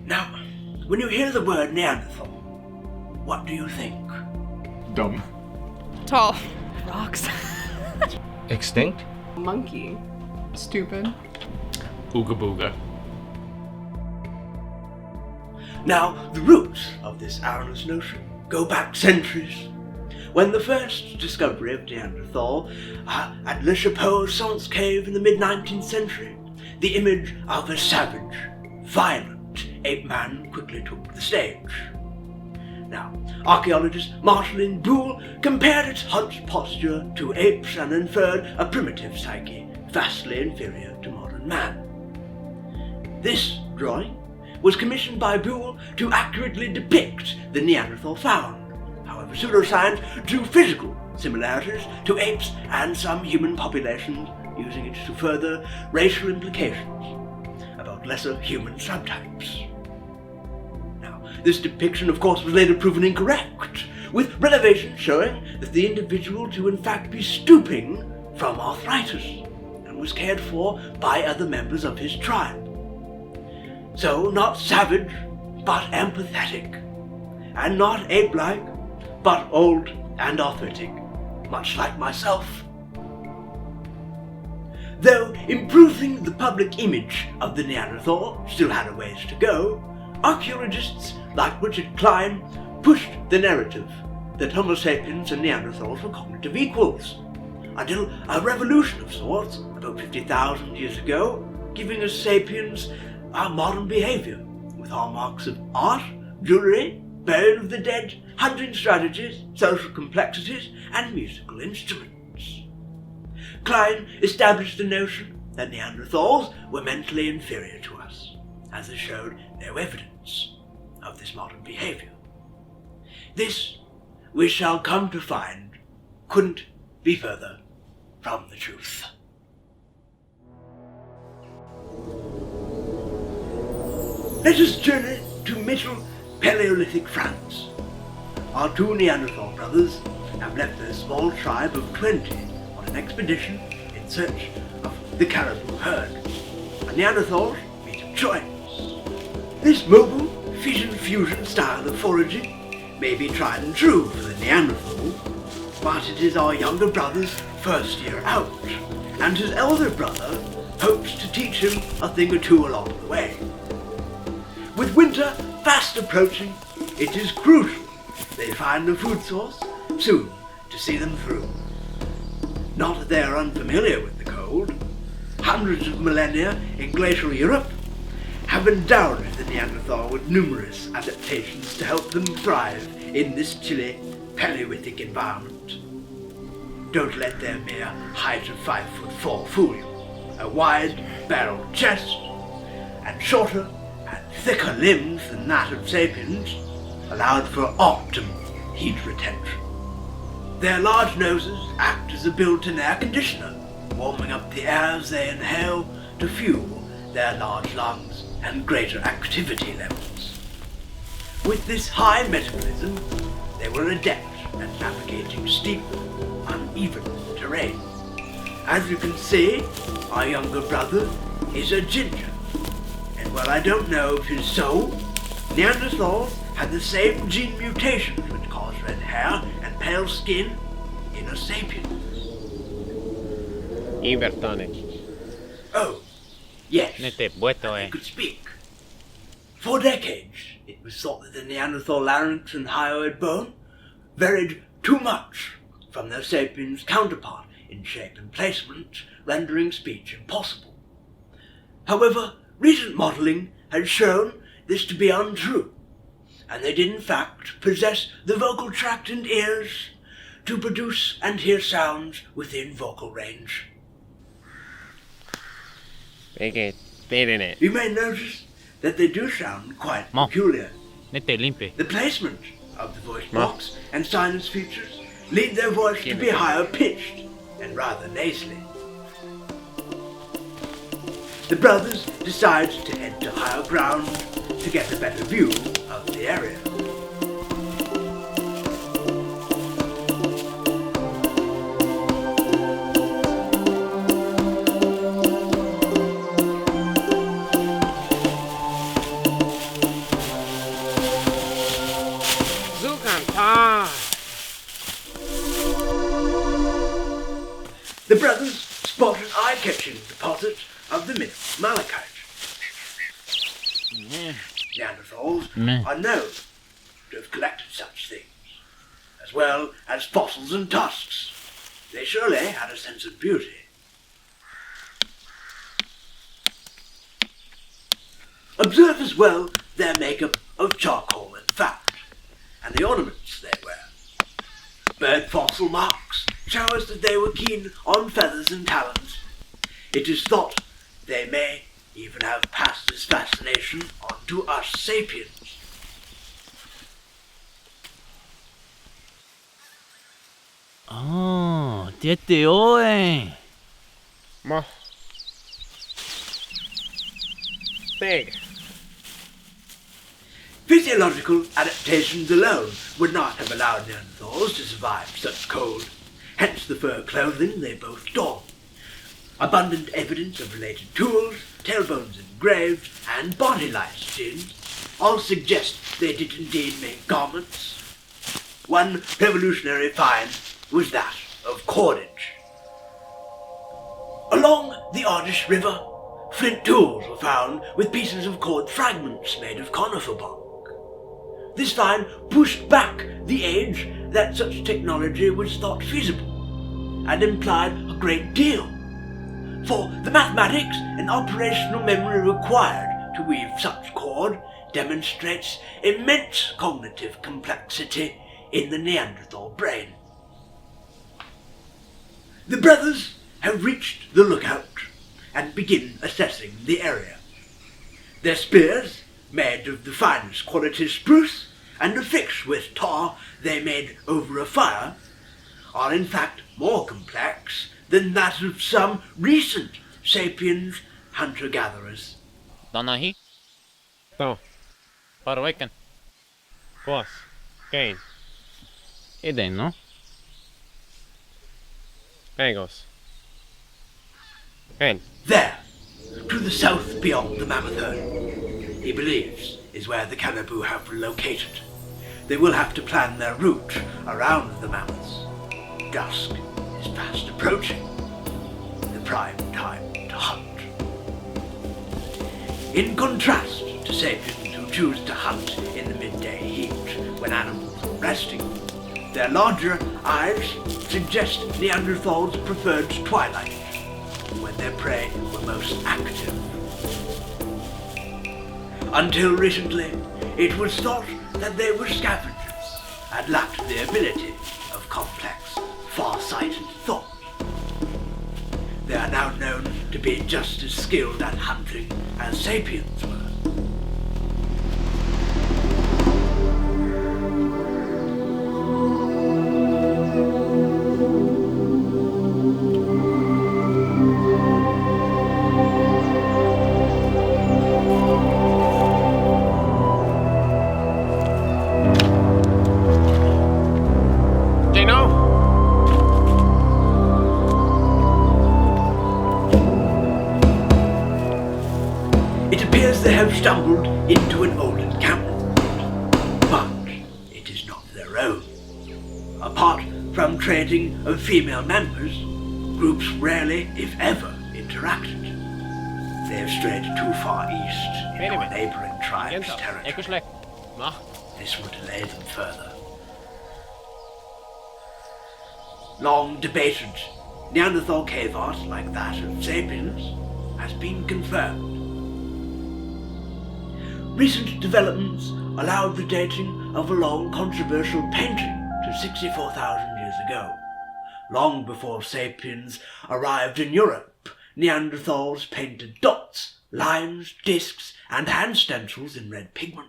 Now, when you hear the word Neanderthal, what do you think? Dumb. Tall. Rocks. Extinct? Monkey. Stupid. Ooga booga. Now, the roots of this erroneous notion go back centuries, when the first discovery of Neanderthal at Le Chapeau-Sans Cave in the mid-19th century, the image of a savage, violent ape-man quickly took the stage. Now, archaeologist Marceline Boole compared its hunched posture to apes and inferred a primitive psyche vastly inferior to modern man. This drawing was commissioned by Boole to accurately depict the Neanderthal found. However, pseudoscience drew physical similarities to apes and some human populations, using it to further racial implications about lesser human subtypes. Now, this depiction, of course, was later proven incorrect, with renovations showing that the individual to in fact be stooping from arthritis and was cared for by other members of his tribe. So, not savage, but empathetic, and not ape-like, but old and arthritic, much like myself. Though improving the public image of the Neanderthal still had a ways to go, archaeologists like Richard Klein pushed the narrative that Homo sapiens and Neanderthals were cognitive equals, until a revolution of sorts, about 50,000 years ago, giving us sapiens our modern behaviour, with hallmarks of art, jewellery, burial of the dead, hunting strategies, social complexities, and musical instruments. Klein established the notion that Neanderthals were mentally inferior to us, as they showed no evidence of this modern behaviour. This, we shall come to find, couldn't be further from the truth. Let us journey to Middle Paleolithic France. Our two Neanderthal brothers have left their small tribe of 20 on an expedition in search of the caribou herd. The Neanderthals meet a choice. This mobile fission-fusion style of foraging may be tried and true for the Neanderthal, but it is our younger brother's first year out, and his elder brother hopes to teach him a thing or two along the way. With winter fast approaching, it is crucial they find a food source soon to see them through. Not that they are unfamiliar with the cold. Hundreds of millennia in glacial Europe have endowed the Neanderthal with numerous adaptations to help them thrive in this chilly Paleolithic environment. Don't let their mere height of 5'4" fool you. A wide barreled chest and shorter and thicker limbs than that of sapiens allowed for optimal heat retention. Their large noses act as a built-in air conditioner, warming up the air as they inhale to fuel their large lungs and greater activity levels. With this high metabolism, they were adept at navigating steep, uneven terrain. As you can see, our younger brother is a ginger, and Well, I don't know if it's so. Neanderthals had the same gene mutations which caused red hair and pale skin in a sapien. Invertane. Oh, yes. Ne te puesto They could speak. For decades, it was thought that the Neanderthal larynx and hyoid bone varied too much from their sapiens counterpart in shape and placement, rendering speech impossible. However, recent modelling has shown this to be untrue, and they did in fact possess the vocal tract and ears to produce and hear sounds within vocal range. Eikä perine. You may notice that they do sound quite peculiar. Ne te limpi. The placement of the voice box and sinus features lead their voice to be higher pitched and rather nasally. The brothers decide to head to higher ground to get a better view of the area. The brothers spot an eye-catching deposit of the mineral malachite. Neanderthals are known to have collected such things, as well as fossils and tusks. They surely had a sense of beauty. Observe as well their makeup of charcoal and fat, and the ornaments they wear. Bird fossil marks show us that they were keen on feathers and talons. It is thought they may even have passed this fascination on to us sapiens. Oh, tiedätte oi. Ma. Big. Physiological adaptations alone would not have allowed Neanderthals to survive such cold, hence the fur clothing they both donned. Abundant evidence of related tools, tailbones engraved, and body lice all suggest they did indeed make garments. One revolutionary find was that of cordage. Along the Ardèche River, flint tools were found with pieces of cord fragments made of conifer bark. This find pushed back the age that such technology was thought feasible, and implied a great deal. For the mathematics and operational memory required to weave such cord demonstrates immense cognitive complexity in the Neanderthal brain. The brothers have reached the lookout and begin assessing the area. Their spears, made of the finest quality spruce and affixed with tar they made over a fire, are in fact more complex than that of some recent sapiens hunter-gatherers. Danahi. To. Parveiken. Kos. Kein. Eden, no? Egos. Kein. There, to the south beyond the mammoth herd, he believes is where the caribou have located. They will have to plan their route around the mammoths. Dusk is fast approaching, the prime time to hunt. In contrast to sapiens who choose to hunt in the midday heat when animals are resting, their larger eyes suggest Neanderthals preferred twilight, when their prey were most active. Until recently, it was thought that they were scavengers and lacked the ability of complex, far-sighted thought. They are now known to be just as skilled at hunting as sapiens were. It appears because they have stumbled into an old encampment. But it is not their own. Apart from trading of female members, groups rarely, if ever, interacted. They have strayed too far east into a neighbouring tribe's territory. Eikö sille? No. This would delay them further. Long debated, Neanderthal cave art like that of Sapiens has been confirmed. Recent developments allowed the dating of a long controversial painting to 64,000 years ago. Long before Sapiens arrived in Europe, Neanderthals painted dots, lines, discs, and hand stencils in red pigment.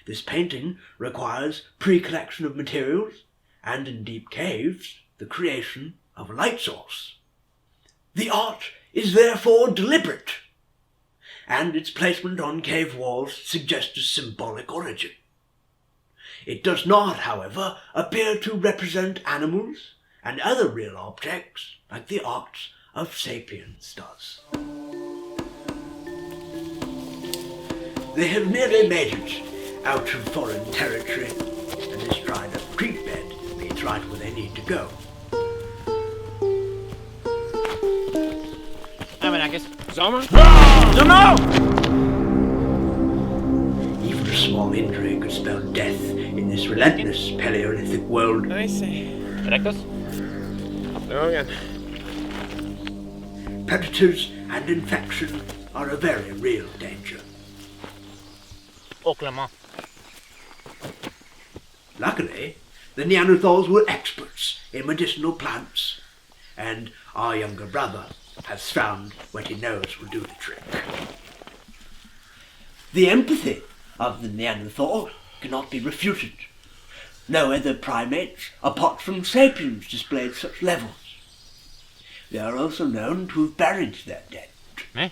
This painting requires pre-collection of materials, and in deep caves, the creation of a light source. The art is therefore deliberate, and its placement on cave walls suggests a symbolic origin. It does not, however, appear to represent animals and other real objects like the art of Sapiens does. They have nearly made it out of foreign territory, and this dried up creek bed means right where they need to go. Zomer? Even a small injury could spell death in this relentless Paleolithic world. I see. Rekos? No again. Predators and infection are a very real danger. Oklahoma. Luckily, the Neanderthals were experts in medicinal plants, and our younger brother has found what he knows will do the trick. The empathy of the Neanderthal cannot be refuted. No other primates, apart from Sapiens, displayed such levels. They are also known to have buried their dead. Eh?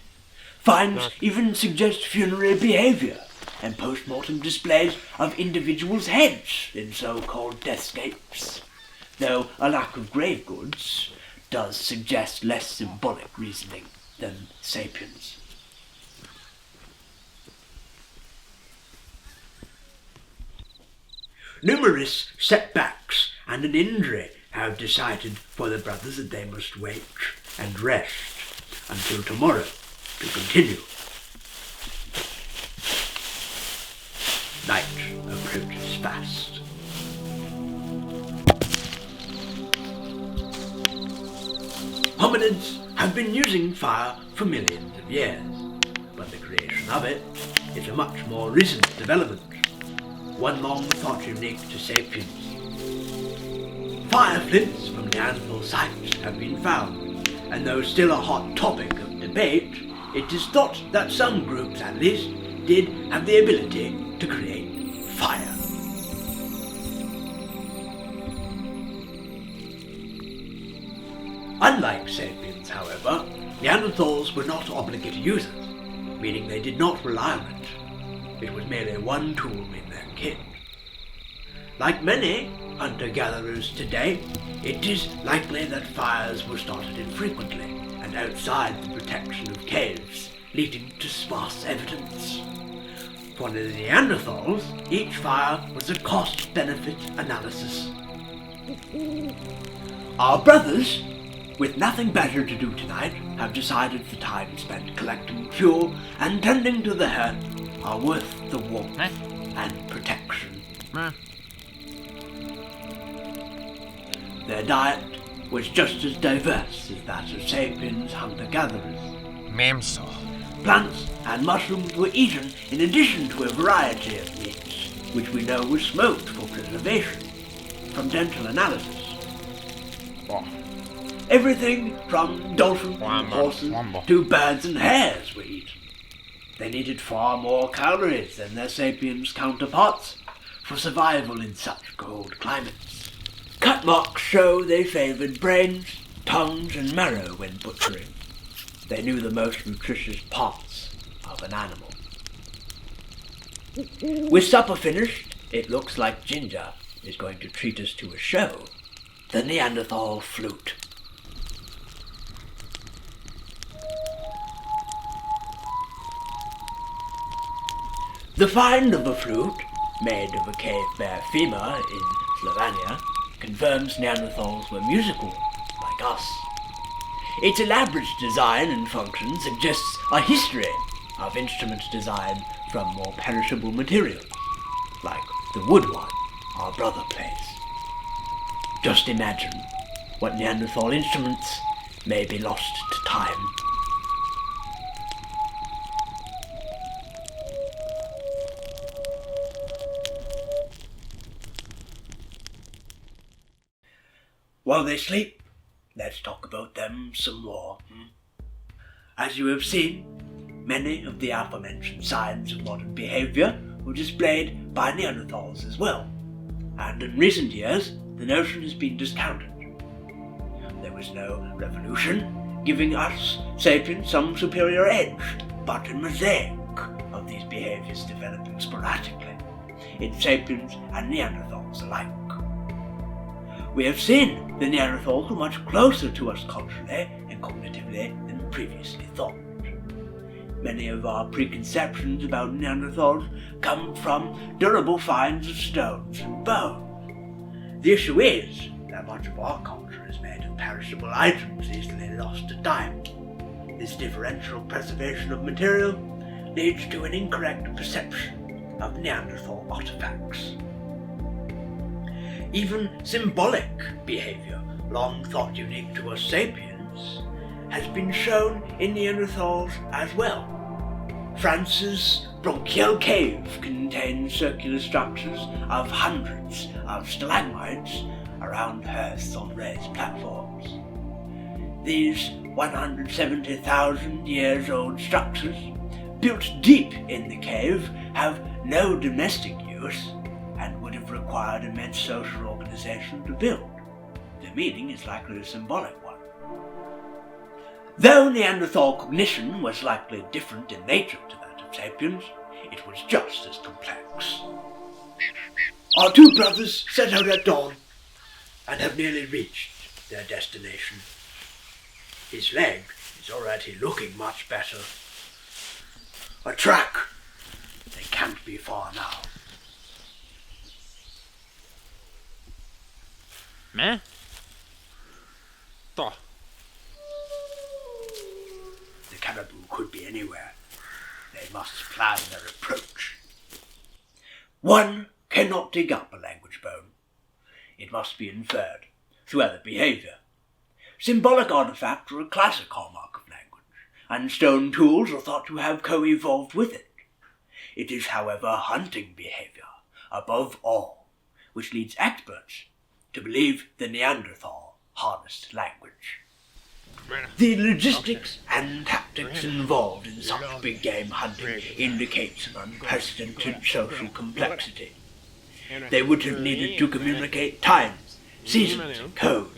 Finds even suggest funerary behaviour, and post-mortem displays of individuals' heads in so-called deathscapes, though a lack of grave goods does suggest less symbolic reasoning than Sapiens. Numerous setbacks and an injury have decided for the brothers that they must wait and rest until tomorrow to continue. Night approaches fast. Hominids have been using fire for millions of years, but the creation of it is a much more recent development, one long thought unique to Sapiens. Fire flints from Neanderthal sites have been found, and though still a hot topic of debate, it is thought that some groups at least did have the ability to create fire. Unlike Sapiens, however, Neanderthals were not obligated users, meaning they did not rely on it. It was merely one tool in their kit. Like many hunter-gatherers today, it is likely that fires were started infrequently and outside the protection of caves, leading to sparse evidence. For the Neanderthals, each fire was a cost-benefit analysis. Our brothers, with nothing better to do tonight, have decided the time spent collecting fuel and tending to the herd are worth the warmth and protection. Their diet was just as diverse as that of Sapiens hunter-gatherers. Memso. Plants and mushrooms were eaten in addition to a variety of meats, which we know were smoked for preservation, from dental analysis. Everything from dolphins and horses to birds and hares were eaten. They needed far more calories than their Sapiens counterparts for survival in such cold climates. Cut marks show they favoured brains, tongues and marrow when butchering. They knew the most nutritious parts of an animal. With supper finished, it looks like Ginger is going to treat us to a show. The Neanderthal flute. The find of a flute, made of a cave bear femur in Slovenia, confirms Neanderthals were musical, like us. Its elaborate design and function suggests a history of instrument design from more perishable materials, like the wood one our brother plays. Just imagine what Neanderthal instruments may be lost to time. While they sleep, let's talk about them some more. As you have seen, many of the aforementioned signs of modern behaviour were displayed by Neanderthals as well, and in recent years the notion has been discounted. There was no revolution giving us sapiens some superior edge, but a mosaic of these behaviours developing sporadically in sapiens and Neanderthals alike. We have seen the Neanderthals were much closer to us culturally and cognitively than previously thought. Many of our preconceptions about Neanderthals come from durable finds of stones and bone. The issue is that much of our culture is made of perishable items easily lost to time. This differential preservation of material leads to an incorrect perception of Neanderthal artifacts. Even symbolic behaviour, long thought unique to us sapiens, has been shown in Neanderthals as well. France's Bronchial Cave contains circular structures of hundreds of stalagmites around hearths on raised platforms. These 170,000 years old structures, built deep in the cave, have no domestic use and would have required immense social organisation to build. The meaning is likely a symbolic one. Though Neanderthal cognition was likely different in nature to that of sapiens, it was just as complex. Our two brothers set out at dawn and have nearly reached their destination. His leg is already looking much better. A track. They can't be far now. Man? Da. The caribou could be anywhere. They must plan their approach. One cannot dig up a language bone. It must be inferred through other behaviour. Symbolic artefacts are a classic hallmark of language, and stone tools are thought to have co-evolved with it. It is, however, hunting behaviour, above all, which leads experts to believe the Neanderthal harnessed language. The logistics and tactics involved in such big game hunting indicates an unprecedented social complexity. They would have needed to communicate times, seasons, and codes.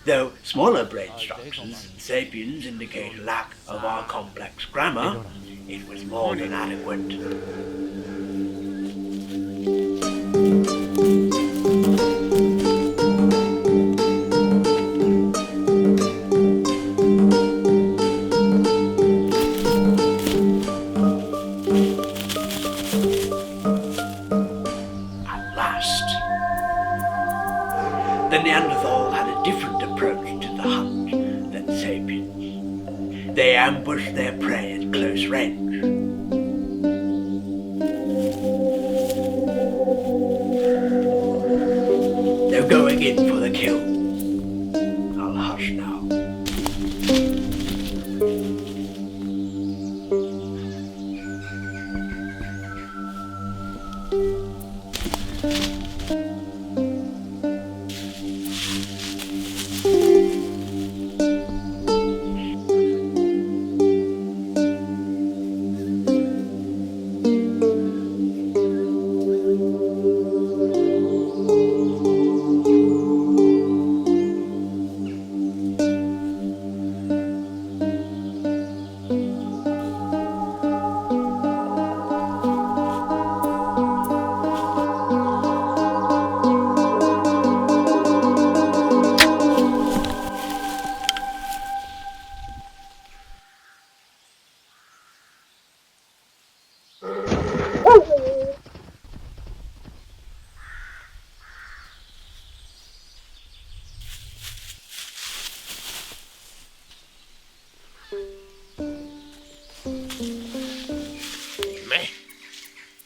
Though smaller brain structures and sapiens indicate a lack of our complex grammar, it was more than adequate. The Neanderthal had a different approach to the hunt than sapiens. They ambushed their prey at close range. They're going in for the kill. I'll hush now.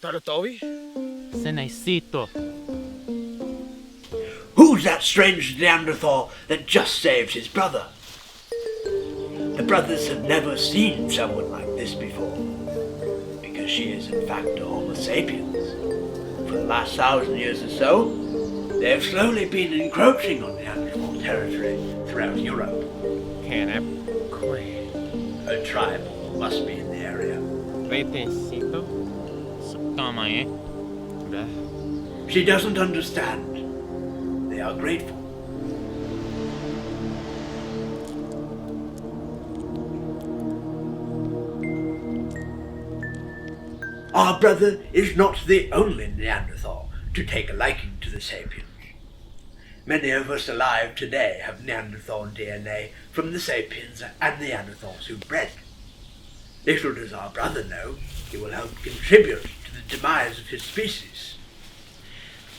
Saratobi? Se necesito. Who's that strange Neanderthal that just saved his brother? The brothers have never seen someone like this before, because she is in fact a Homo sapiens. For the last 1,000 years or so, they have slowly been encroaching on Neanderthal territory throughout Europe. Her tribe must be in the area. Retecito? Calma aí. She doesn't understand. They are grateful. Our brother is not the only Neanderthal to take a liking to the sapiens. Many of us alive today have Neanderthal DNA from the sapiens and Neanderthals who bred. Little does our brother know he will help contribute to the demise of his species.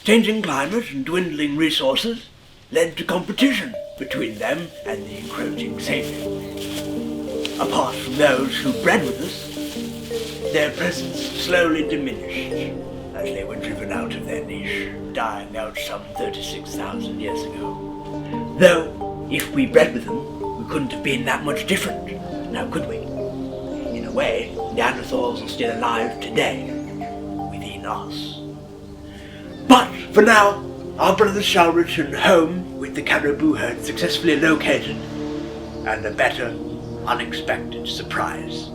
Changing climate and dwindling resources led to competition between them and the encroaching sapiens. Apart from those who bred with us, their presence slowly diminished as they were driven out of their niche, dying out some 36,000 years ago. Though, if we bred with them, we couldn't have been that much different, now could we? In a way, Neanderthals are still alive today, within us. But, for now, our brothers shall return home with the caribou herd successfully located, and a better, unexpected surprise.